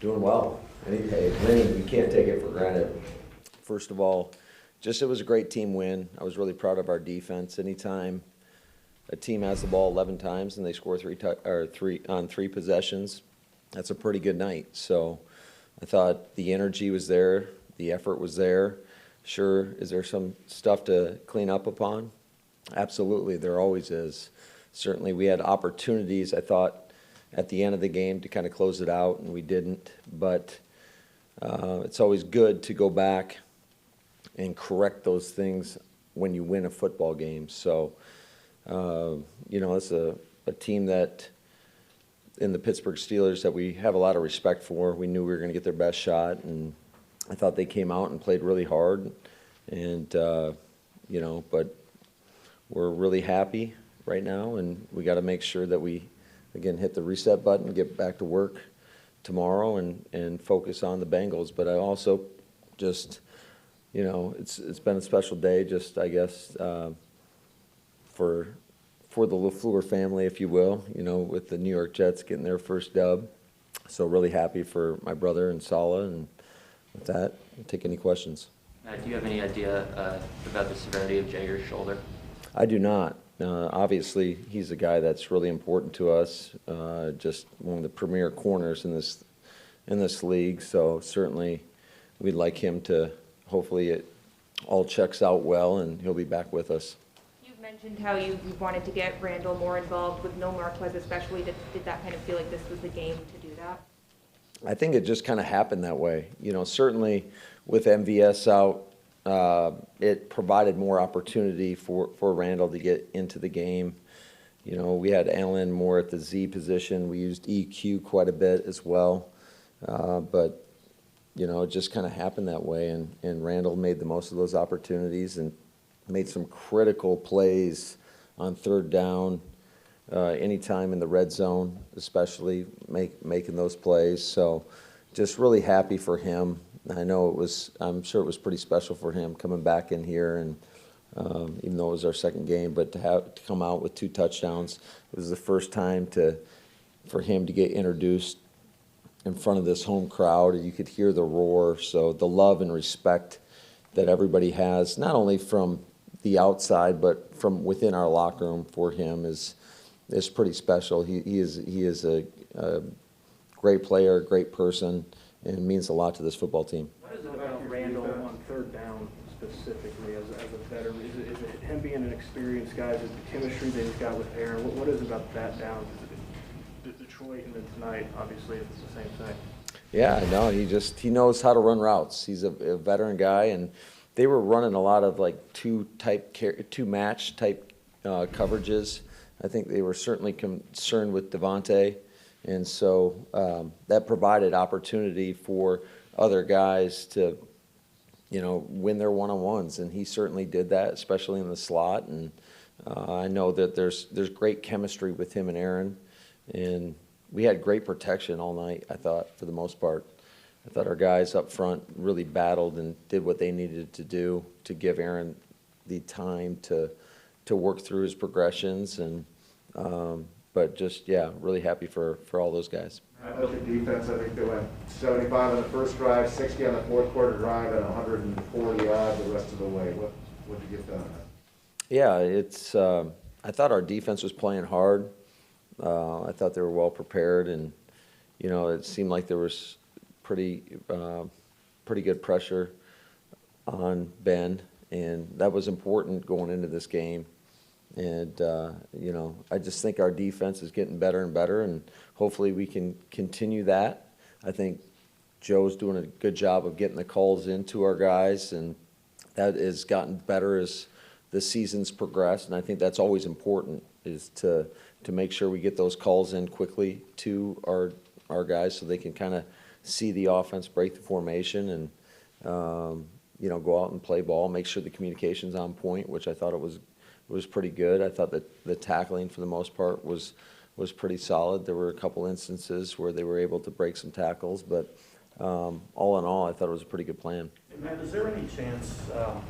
Doing well. Winning, you can't take it for granted. First of all, it was a great team win. I was really proud of our defense. Anytime a team has the ball 11 times and they score three possessions, that's a pretty good night. So I thought the energy was there, the effort was there. Sure, is there some stuff to clean up upon? Absolutely, there always is. Certainly, we had opportunities, I thought, at the end of the game to kind of close it out, and we didn't. But it's always good to go back and correct those things when you win a football game. So, it's a team that in the Pittsburgh Steelers that we have a lot of respect for. We knew we were going to get their best shot, and I thought they came out and played really hard. And, but we're really happy right now, and we got to make sure that we, again, hit the reset button, get back to work tomorrow and focus on the Bengals. But I also just, it's been a special day, just, I guess, for the LaFleur family, if you will, with the New York Jets getting their first dub. So really happy for my brother and Sala, and with that, I'll take any questions. Matt, do you have any idea about the severity of Jair's shoulder? I do not. Obviously, he's a guy that's really important to us, just one of the premier corners in this league. So certainly, we'd like him to. Hopefully, it all checks out well, and he'll be back with us. You've mentioned how you wanted to get Randall more involved with no Marquez, especially. Did that kind of feel like this was the game to do that? I think it just kind of happened that way. Certainly with MVS out. It provided more opportunity for Randall to get into the game. We had Allen more at the Z position. We used EQ quite a bit as well. But, it just kind of happened that way. And Randall made the most of those opportunities and made some critical plays on third down, anytime in the red zone, especially making those plays. So just really happy for him. I'm sure it was pretty special for him coming back in here, and even though it was our second game, but to come out with 2 touchdowns, it was the first time for him to get introduced in front of this home crowd, and you could hear the roar. So the love and respect that everybody has, not only from the outside but from within our locker room for him is pretty special. He is a great player, a great person, and means a lot to this football team. What is it about Randall on third down specifically as a veteran? Is it him being an experienced guy? Is it the chemistry that he's got with Aaron? What is it about that down? Detroit and then tonight, obviously, if it's the same thing. Yeah, I know. He knows how to run routes. He's a veteran guy, and they were running a lot of like two match type coverages. I think they were certainly concerned with Devontae. And so that provided opportunity for other guys to, win their one-on-ones, and he certainly did that, especially in the slot. And I know that there's great chemistry with him and Aaron, and we had great protection all night. I thought, for the most part, I thought our guys up front really battled and did what they needed to do to give Aaron the time to work through his progressions and. But just, really happy for all those guys. I look at defense, I think they went 75 on the first drive, 60 on the fourth quarter drive, and 140 odd the rest of the way. What did you get done on that? Yeah, I thought our defense was playing hard. I thought they were well prepared, and, it seemed like there was pretty good pressure on Ben, and that was important going into this game. And, I just think our defense is getting better and better, and hopefully we can continue that. I think Joe's doing a good job of getting the calls into our guys, and that has gotten better as the season's progressed. And I think that's always important, is to make sure we get those calls in quickly to our guys so they can kind of see the offense, break the formation, and, go out and play ball, make sure the communication's on point, which I thought it was pretty good. I thought that the tackling for the most part was pretty solid. There were a couple instances where they were able to break some tackles, but all in all, I thought it was a pretty good plan. Matt, is there any chance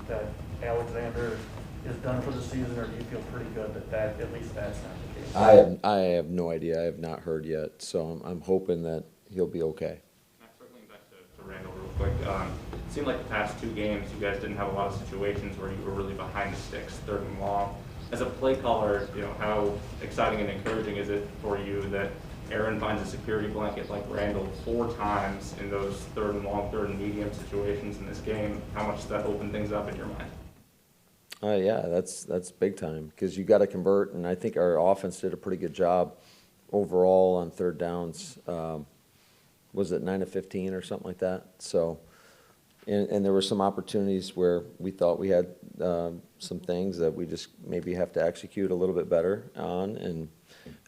that Alexander is done for the season, or do you feel pretty good that at least that's not the case? I have no idea. I have not heard yet, so I'm hoping that he'll be okay. quick. It seemed like the past 2 games, you guys didn't have a lot of situations where you were really behind the sticks, 3rd and long. As a play caller, how exciting and encouraging is it for you that Aaron finds a security blanket like Randall 4 times in those 3rd and long, 3rd and medium situations in this game? How much does that open things up in your mind? Yeah, that's big time because you got to convert, and I think our offense did a pretty good job overall on 3rd downs. Was it 9 of 15 or something like that? So, and there were some opportunities where we thought we had some things that we just maybe have to execute a little bit better on, and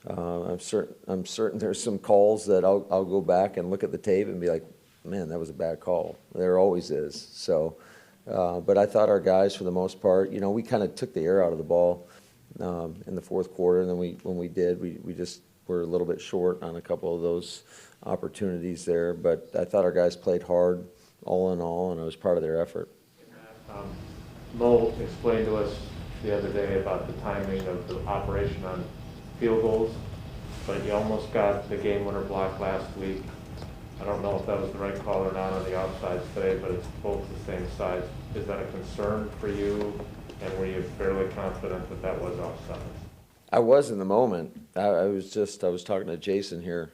I'm certain there's some calls that I'll go back and look at the tape and be like, man, that was a bad call. There always is. So. But I thought our guys, for the most part, we kind of took the air out of the ball in the 4th quarter, and then when we did, we just were a little bit short on a couple of those opportunities there. But I thought our guys played hard, all in all, and I was proud of their effort. Mo explained to us the other day about the timing of the operation on field goals, but you almost got the game winner block last week. I don't know if that was the right call or not on the offsides today, but it's both the same size. Is that a concern for you, and were you fairly confident that that was offsides? I was in the moment. I was talking to Jason here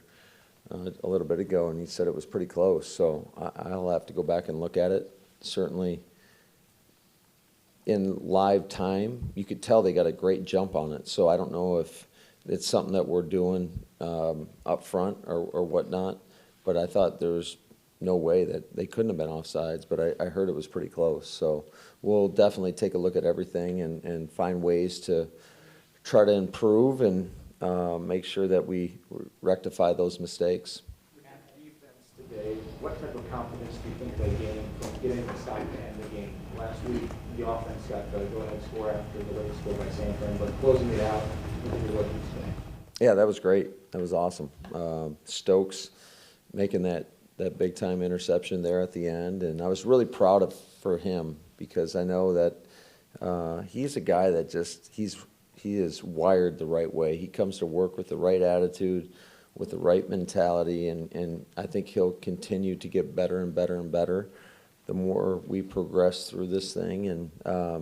a little bit ago, and he said it was pretty close. So I'll have to go back and look at it. Certainly, in live time, you could tell they got a great jump on it. So I don't know if it's something that we're doing up front or whatnot. But I thought there was no way that they couldn't have been offsides, but I heard it was pretty close. So we'll definitely take a look at everything and find ways to try to improve and make sure that we rectify those mistakes. Defense today, what type of confidence do you think they gained from getting the stop to end the game? Last week, the offense got the go-ahead score after the late score by Sanford, but closing it out with your rookies today. Yeah, that was great. That was awesome. Stokes making that big-time interception there at the end, and I was really proud for him because I know that he's a guy that he is wired the right way. He comes to work with the right attitude, with the right mentality, and I think he'll continue to get better and better and better the more we progress through this thing. And I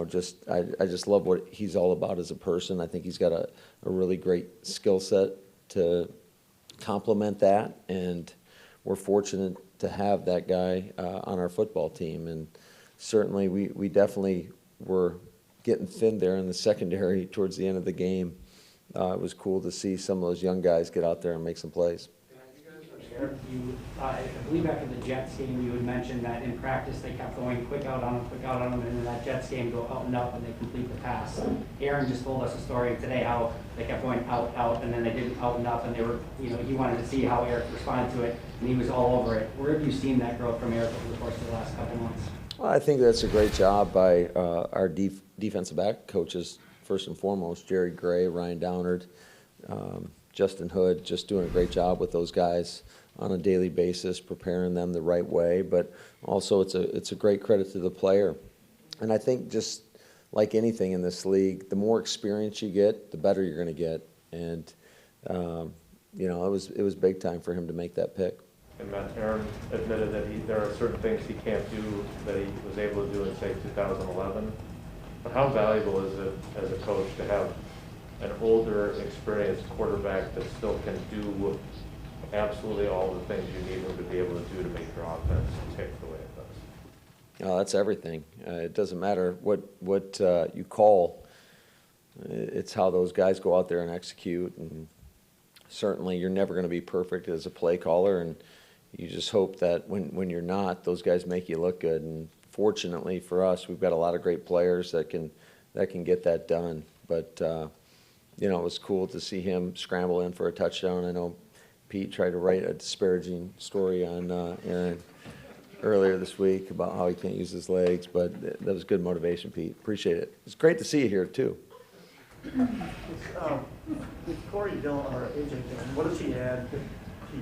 just love what he's all about as a person. I think he's got a really great skill set to complement that, and we're fortunate to have that guy on our football team. And certainly we definitely were getting thin there in the secondary towards the end of the game. It was cool to see some of those young guys get out there and make some plays. I believe after the Jets game, you had mentioned that in practice they kept going quick out on them, and in that Jets game go out and up and they complete the pass. Aaron just told us a story today how they kept going out, and then they did out and up, and they were, he wanted to see how Eric responded to it, and he was all over it. Where have you seen that growth from Eric over the course of the last couple months? Well, I think that's a great job by our defensive back coaches, first and foremost, Jerry Gray, Ryan Downard, Justin Hood, just doing a great job with those guys on a daily basis, preparing them the right way. But also it's a great credit to the player. And I think just like anything in this league, the more experience you get, the better you're going to get. And it was big time for him to make that pick. And Matt, Aaron admitted that there are certain things he can't do that he was able to do in, say, 2011. But how valuable is it as a coach to have an older, experienced quarterback that still can do absolutely all the things you need him to be able to do to make your offense tick the way it does? Oh, that's everything. It doesn't matter what you call. It's how those guys go out there and execute. And certainly you're never going to be perfect as a play caller, and you just hope that when you're not, those guys make you look good. And fortunately for us, we've got a lot of great players that can get that done. But it was cool to see him scramble in for a touchdown. I know Pete tried to write a disparaging story on Aaron earlier this week about how he can't use his legs, but that was good motivation, Pete. Appreciate it. It's great to see you here, too. With Corey Dillon or AJ Dillon, what does he add to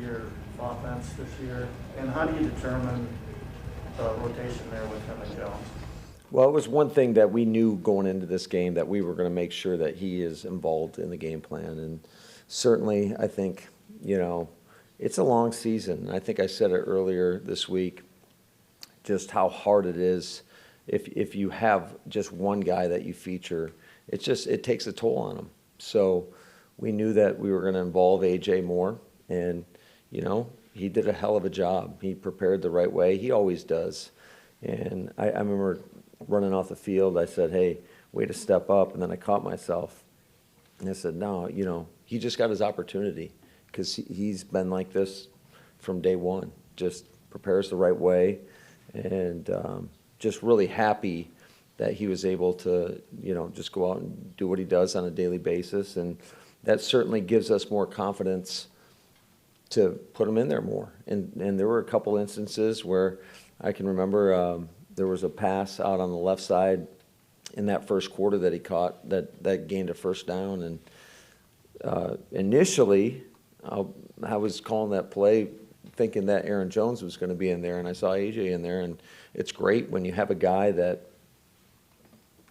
your offense this year? And how do you determine the rotation there with him and Jones? Well, it was one thing that we knew going into this game, that we were going to make sure that he is involved in the game plan. And certainly, I think, it's a long season. I think I said it earlier this week, just how hard it is if you have just one guy that you feature. It takes a toll on them. So we knew that we were going to involve AJ more, and he did a hell of a job. He prepared the right way. He always does. And I remember running off the field. I said, "Hey, way to step up," and then I caught myself, and I said, "No, he just got his opportunity." Because he's been like this from day one, just prepares the right way, and just really happy that he was able to, just go out and do what he does on a daily basis, and that certainly gives us more confidence to put him in there more. And there were a couple instances where I can remember there was a pass out on the left side in that first quarter that he caught that gained a first down, and initially, I was calling that play thinking that Aaron Jones was going to be in there, and I saw AJ in there, and it's great when you have a guy that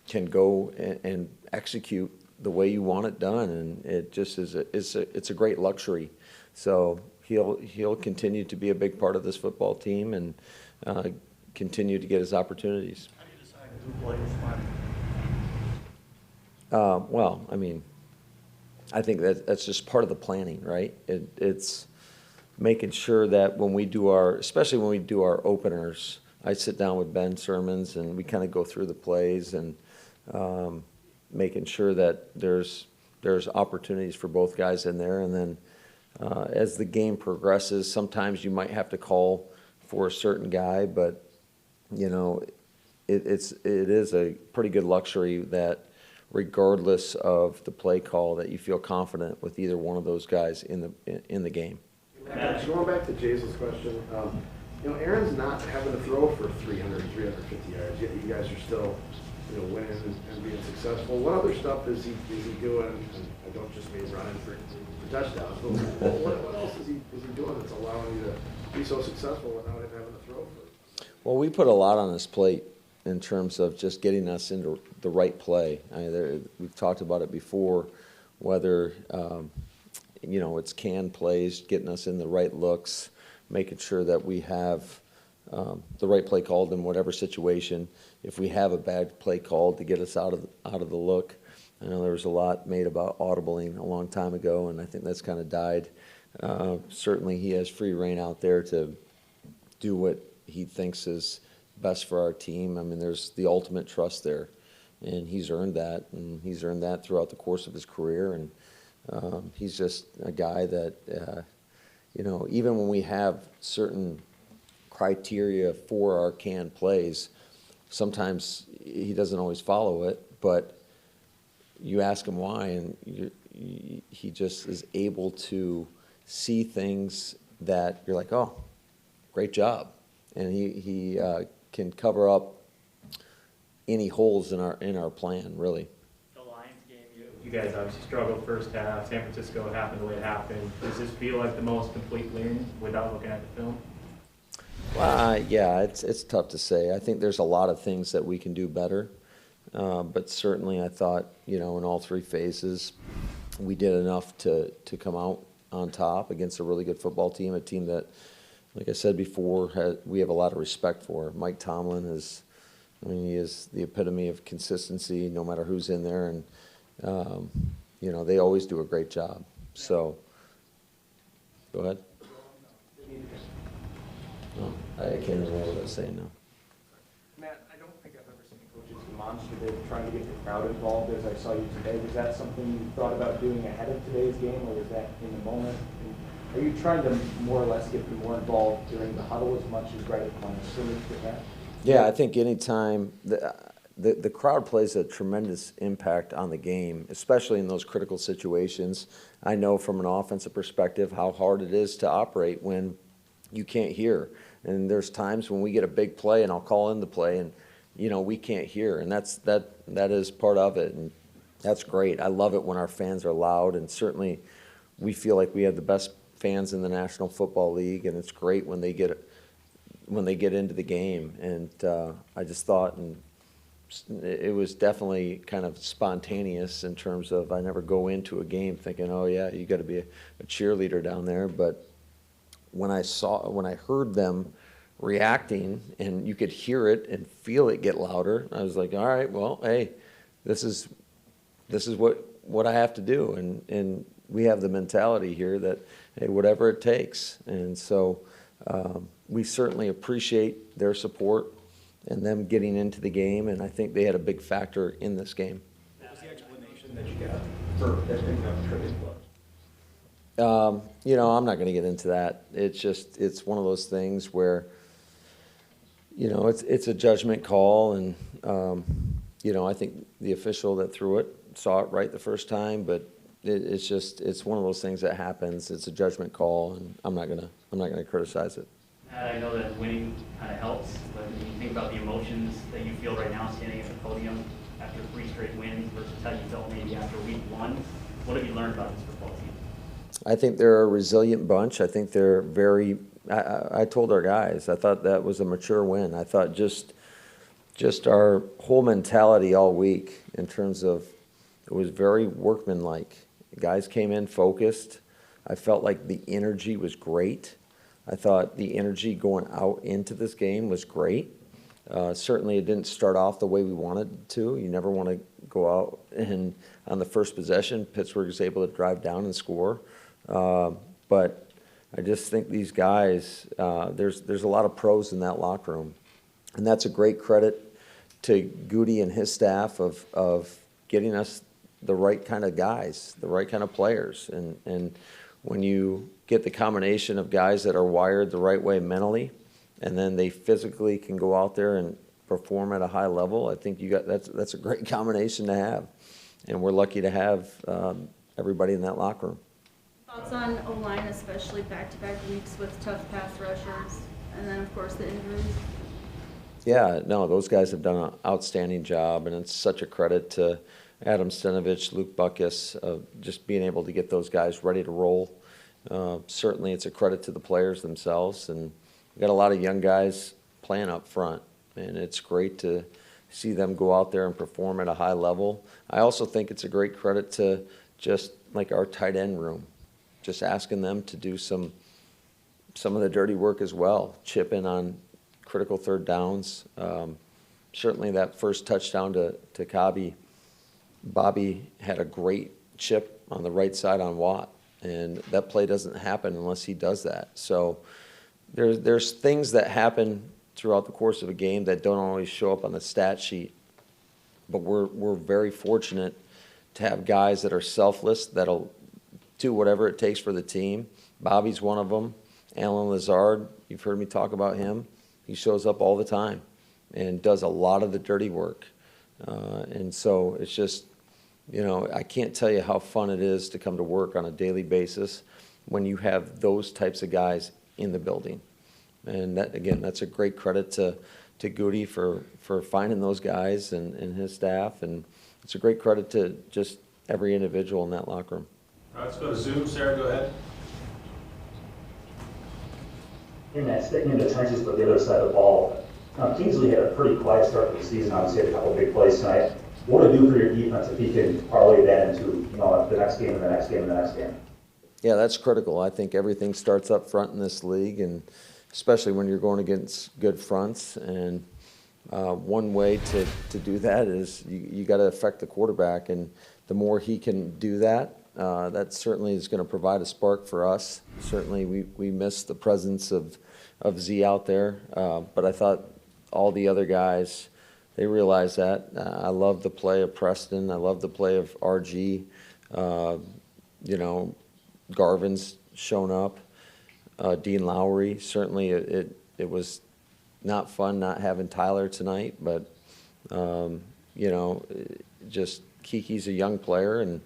can go and execute the way you want it done, and it just it's a great luxury. So he'll continue to be a big part of this football team and continue to get his opportunities. How do you decide who plays when? Well, I mean, I think that's just part of the planning, right? It's making sure that especially when we do our openers, I sit down with Ben Sermons and we kind of go through the plays and making sure that there's opportunities for both guys in there. And then as the game progresses, sometimes you might have to call for a certain guy, but it is a pretty good luxury that regardless of the play call, that you feel confident with either one of those guys in the game. Going back to Jasel's question, Aaron's not having to throw for 300, 350 yards, yet you guys are still, winning and being successful. What other stuff is he doing? And I don't just mean running for touchdowns, but what else is he doing that's allowing you to be so successful without him having to throw for? Well, we put a lot on his plate in terms of just getting us into the right play. We've talked about it before, whether it's canned plays, getting us in the right looks, making sure that we have the right play called in whatever situation. If we have a bad play called, to get us out of the look. I know there was a lot made about audibling a long time ago, and I think that's kind of died. Certainly he has free reign out there to do what he thinks is best for our team. I mean, there's the ultimate trust there, and he's earned that, and he's earned that throughout the course of his career. And he's just a guy that, even when we have certain criteria for our canned plays, sometimes he doesn't always follow it, but you ask him why, and he just is able to see things that you're like, oh, great job. And he can cover up any holes in our plan, really. The Lions game, you guys obviously struggled first half. San Francisco happened the way it happened. Does this feel like the most complete win without looking at the film? Yeah, it's tough to say. I think there's a lot of things that we can do better, but certainly I thought, in all three phases, we did enough to come out on top against a really good football team, a team that, like I said before, we have a lot of respect for. Mike Tomlin he is the epitome of consistency, no matter who's in there, and they always do a great job. So, go ahead. No, I can't remember what I was saying now. Matt, I don't think I've ever seen coaches demonstrative trying to get the crowd involved as I saw you today. Was that something you thought about doing ahead of today's game, or was that in the moment? Are you trying to more or less get them more involved during the huddle as much as right at point with that? Yeah, I think anytime the crowd plays a tremendous impact on the game, especially in those critical situations. I know from an offensive perspective how hard it is to operate when you can't hear. And there's times when we get a big play and I'll call in the play and, we can't hear. And that is part of it. And that's great. I love it when our fans are loud, and certainly we feel like we have the best fans in the National Football League, and it's great when they get into the game. And I just thought, and it was definitely kind of spontaneous in terms of I never go into a game thinking, oh yeah, you got to be a cheerleader down there, but when I heard them reacting, and you could hear it and feel it get louder, I was like, all right, well, hey, this is what I have to do, and we have the mentality here that, hey, whatever it takes. And so we certainly appreciate their support and them getting into the game, and I think they had a big factor in this game. What was the explanation that you got for that didn't have a tripping blood? I'm not going to get into that. It's one of those things where, it's a judgment call, and, I think the official that threw it saw it right the first time, but it's one of those things that happens. It's a judgment call, and I'm not gonna criticize it. I know that winning kind of helps, but when you think about the emotions that you feel right now standing at the podium after 3 straight wins versus how you felt maybe after week 1, what have you learned about this football team? I think they're a resilient bunch. I think they're very, I told our guys, I thought that was a mature win. I thought just our whole mentality all week in terms of, it was very workmanlike. Guys came in focused. I felt like the energy was great. I thought the energy going out into this game was great. Certainly it didn't start off the way we wanted to. You never want to go out and on the first possession, Pittsburgh is able to drive down and score. But I just think these guys, there's a lot of pros in that locker room. And that's a great credit to Goody and his staff of getting us the right kind of guys, the right kind of players. And when you get the combination of guys that are wired the right way mentally, and then they physically can go out there and perform at a high level, I think that's a great combination to have. And we're lucky to have everybody in that locker room. Thoughts on O-line, especially back-to-back weeks with tough pass rushers, and then, of course, the injuries? Yeah, no, those guys have done an outstanding job, and it's such a credit to Adam Stenovich, Luke Buckus, just being able to get those guys ready to roll. Certainly it's a credit to the players themselves, and we've got a lot of young guys playing up front, and it's great to see them go out there and perform at a high level. I also think it's a great credit to just like our tight end room, just asking them to do some of the dirty work as well, chip in on critical third downs. Certainly that first touchdown to Cobb, Bobby had a great chip on the right side on Watt, and that play doesn't happen unless he does that. So there's things that happen throughout the course of a game that don't always show up on the stat sheet, but we're very fortunate to have guys that are selfless, that'll do whatever it takes for the team. Bobby's one of them. Alan Lazard, you've heard me talk about him. He shows up all the time and does a lot of the dirty work. And so it's just, I can't tell you how fun it is to come to work on a daily basis when you have those types of guys in the building. And that, again, that's a great credit to Goody for finding those guys and his staff. And it's a great credit to just every individual in that locker room. All right, let's go to Zoom. Sarah, go ahead. Hey, Matt, sticking in the trenches but the other side of the ball, Kingsley had a pretty quiet start to the season. Obviously had a couple of big plays tonight. What would it do for your defense if he can parlay that into the next game and the next game and the next game? Yeah, that's critical. I think everything starts up front in this league, and especially when you're going against good fronts. And one way to do that is you got to affect the quarterback, and the more he can do that, that certainly is going to provide a spark for us. Certainly we miss the presence of Z out there, but I thought all the other guys, they realized that. I love the play of Preston. I love the play of RG. Garvin's shown up. Dean Lowry, certainly it was not fun not having Tyler tonight, but just Kiki's a young player, and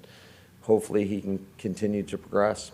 hopefully he can continue to progress.